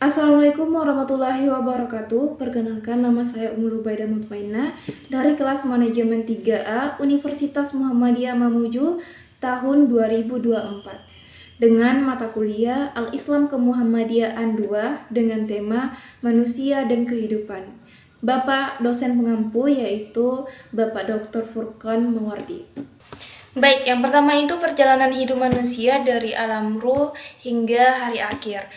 Assalamualaikum warahmatullahi wabarakatuh. Perkenalkan, nama saya Ummul Ubaidah Mutmainah dari kelas Manajemen 3A Universitas Muhammadiyah Mamuju tahun 2024 dengan mata kuliah Al-Islam Kemuhammadiyaan 2 dengan tema Manusia dan Kehidupan. Bapak dosen pengampu yaitu Bapak Dr. Furqan Mawardi. Baik, yang pertama itu perjalanan hidup manusia dari alam ruh hingga hari akhir.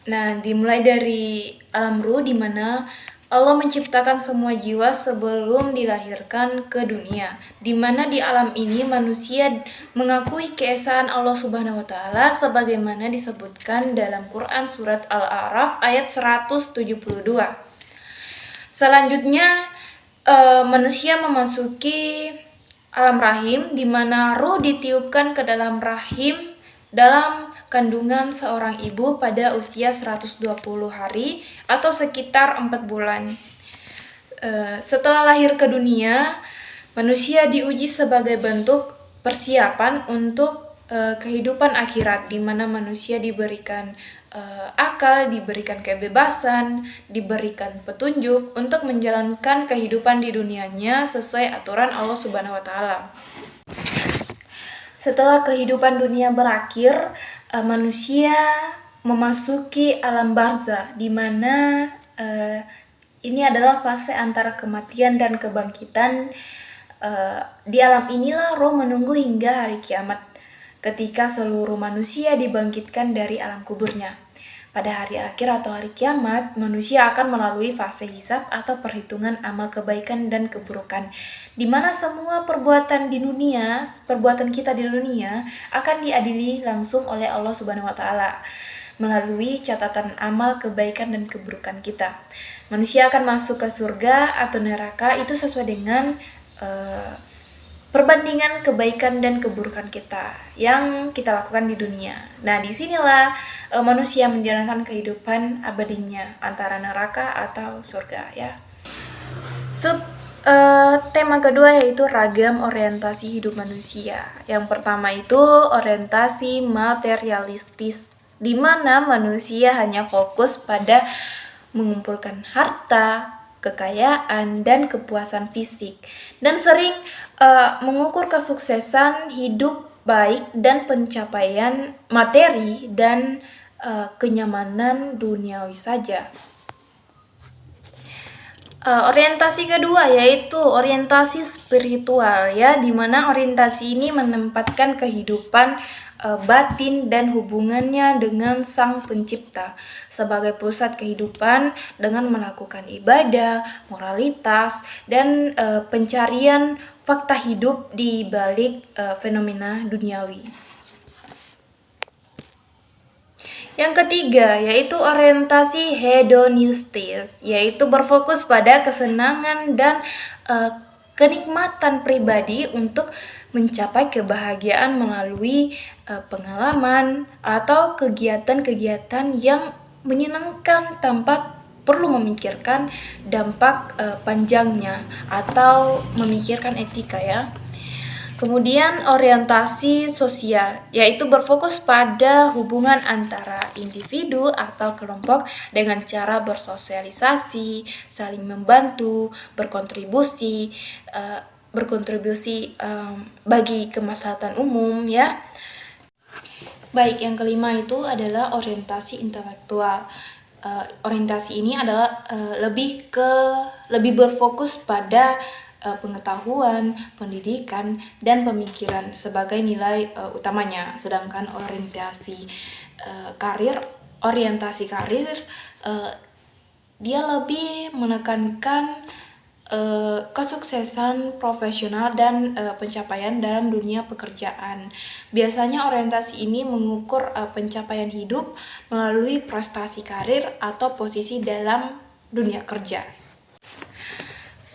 Nah, dimulai dari alam ruh di mana Allah menciptakan semua jiwa sebelum dilahirkan ke dunia. Di mana di alam ini manusia mengakui keesaan Allah Subhanahu wa taala sebagaimana disebutkan dalam Quran surat Al-A'raf ayat 172. Selanjutnya manusia memasuki alam rahim di mana ruh ditiupkan ke dalam rahim dalam kandungan seorang ibu pada usia 120 hari atau sekitar 4 bulan. Setelah lahir ke dunia, manusia diuji sebagai bentuk persiapan untuk kehidupan akhirat, di mana manusia diberikan akal, diberikan kebebasan, diberikan petunjuk untuk menjalankan kehidupan di dunianya sesuai aturan Allah Subhanahu wa taala. Setelah kehidupan dunia berakhir, manusia memasuki alam barzah, di mana ini adalah fase antara kematian dan kebangkitan. Di alam inilah roh menunggu hingga hari kiamat, ketika seluruh manusia dibangkitkan dari alam kuburnya. Pada hari akhir atau hari kiamat, manusia akan melalui fase hisab atau perhitungan amal kebaikan dan keburukan, di mana semua perbuatan kita di dunia akan diadili langsung oleh Allah Subhanahu wa taala melalui catatan amal kebaikan dan keburukan kita. Manusia akan masuk ke surga atau neraka itu sesuai dengan perbandingan kebaikan dan keburukan kita yang kita lakukan di dunia. Nah, disinilah manusia menjalankan kehidupan abadinya antara neraka atau surga, ya. Tema kedua yaitu ragam orientasi hidup manusia. Yang pertama itu orientasi materialistis, di mana manusia hanya fokus pada mengumpulkan harta, kekayaan, dan kepuasan fisik, dan sering mengukur kesuksesan hidup baik dan pencapaian materi dan kenyamanan duniawi saja. Orientasi kedua yaitu orientasi spiritual, ya, di mana orientasi ini menempatkan kehidupan batin dan hubungannya dengan Sang Pencipta sebagai pusat kehidupan dengan melakukan ibadah, moralitas, dan pencarian fakta hidup di balik fenomena duniawi. Yang ketiga yaitu orientasi hedonistis, yaitu berfokus pada kesenangan dan kenikmatan pribadi untuk mencapai kebahagiaan melalui pengalaman atau kegiatan-kegiatan yang menyenangkan tanpa perlu memikirkan dampak panjangnya atau memikirkan etika, ya. Kemudian orientasi sosial, yaitu berfokus pada hubungan antara individu atau kelompok dengan cara bersosialisasi, saling membantu, berkontribusi bagi kemaslahatan umum, ya. Baik, yang kelima itu adalah orientasi intelektual. Orientasi ini adalah lebih berfokus pada pengetahuan, pendidikan, dan pemikiran sebagai nilai utamanya. Sedangkan orientasi karir dia lebih menekankan kesuksesan profesional dan pencapaian dalam dunia pekerjaan. Biasanya orientasi ini mengukur pencapaian hidup melalui prestasi karir atau posisi dalam dunia kerja.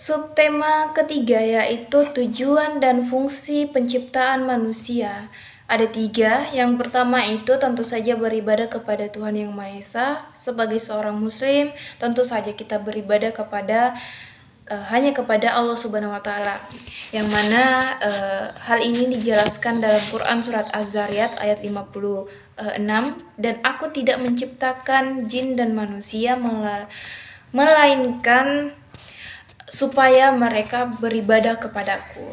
Subtema ketiga yaitu tujuan dan fungsi penciptaan manusia. Ada 3. Yang pertama itu tentu saja beribadah kepada Tuhan Yang Maha Esa. Sebagai seorang muslim, tentu saja kita beribadah hanya kepada Allah Subhanahu wa taala. Yang mana hal ini dijelaskan dalam Quran surat Az-Zariyat ayat 50 6, dan aku tidak menciptakan jin dan manusia melainkan supaya mereka beribadah kepadaku.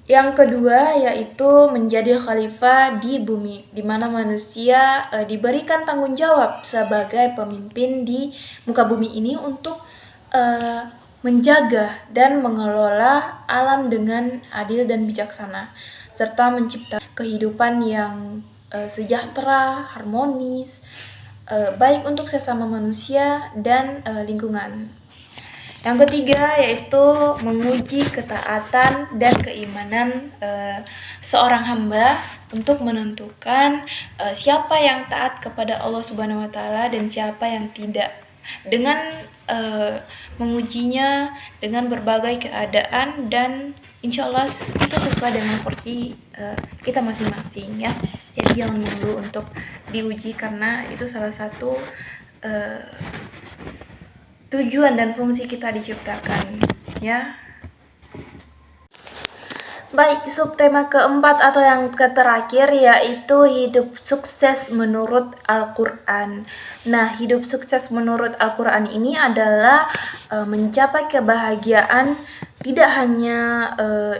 Yang kedua yaitu menjadi khalifah di bumi, di mana manusia diberikan tanggung jawab sebagai pemimpin di muka bumi ini untuk menjaga dan mengelola alam dengan adil dan bijaksana, serta menciptakan kehidupan yang sejahtera, harmonis, baik untuk sesama manusia dan lingkungan. Yang ketiga yaitu menguji ketaatan dan keimanan seorang hamba untuk menentukan siapa yang taat kepada Allah Subhanahu wa taala dan siapa yang tidak, dengan mengujinya dengan berbagai keadaan, dan insya Allah itu sesuai dengan porsi kita masing-masing ya. Jadi jangan menunggu untuk diuji, karena itu salah satu tujuan dan fungsi kita diciptakan ya. Baik, subtema keempat atau yang terakhir yaitu hidup sukses menurut Al-Quran. Nah, hidup sukses menurut Al-Quran ini adalah mencapai kebahagiaan tidak hanya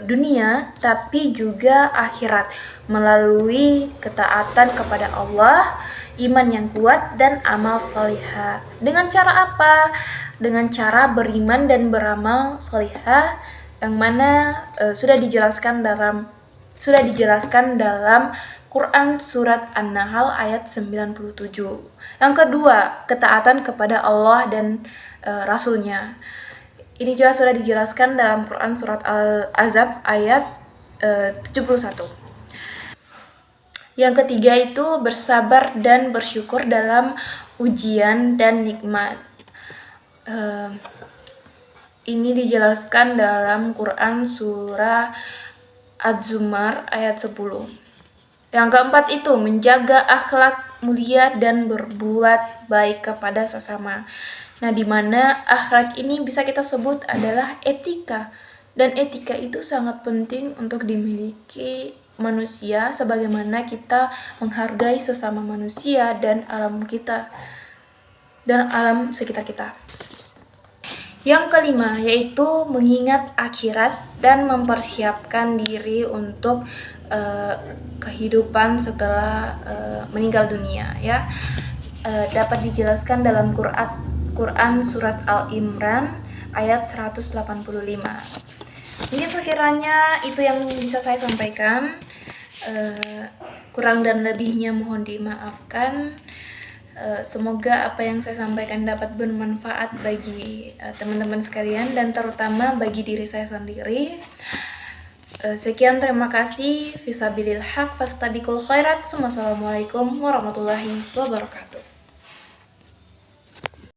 dunia tapi juga akhirat melalui ketaatan kepada Allah, iman yang kuat, dan amal solihah. Dengan cara apa? Dengan cara beriman dan beramal solihah, yang mana sudah dijelaskan dalam Quran surat An-Nahl ayat 97. Yang kedua, ketaatan kepada Allah dan Rasulnya. Ini juga sudah dijelaskan dalam Quran surat Al-Ahzab ayat 71. Yang ketiga itu bersabar dan bersyukur dalam ujian dan nikmat. Ini dijelaskan dalam Quran surah Az-Zumar ayat 10. Yang keempat itu menjaga akhlak mulia dan berbuat baik kepada sesama. Nah, di mana akhlak ini bisa kita sebut adalah etika. Dan etika itu sangat penting untuk dimiliki manusia, sebagaimana kita menghargai sesama manusia dan alam kita dan alam sekitar kita. Yang kelima yaitu mengingat akhirat dan mempersiapkan diri untuk kehidupan setelah meninggal dunia ya. Dapat dijelaskan dalam Quran surat Al-Imran ayat 185. Ini sekiranya itu yang bisa saya sampaikan. Kurang dan lebihnya mohon dimaafkan. Semoga apa yang saya sampaikan dapat bermanfaat bagi teman-teman sekalian dan terutama bagi diri saya sendiri. Sekian, terima kasih. Fisabilil haq fastabiqul khairat. Wassalamualaikum warahmatullahi wabarakatuh.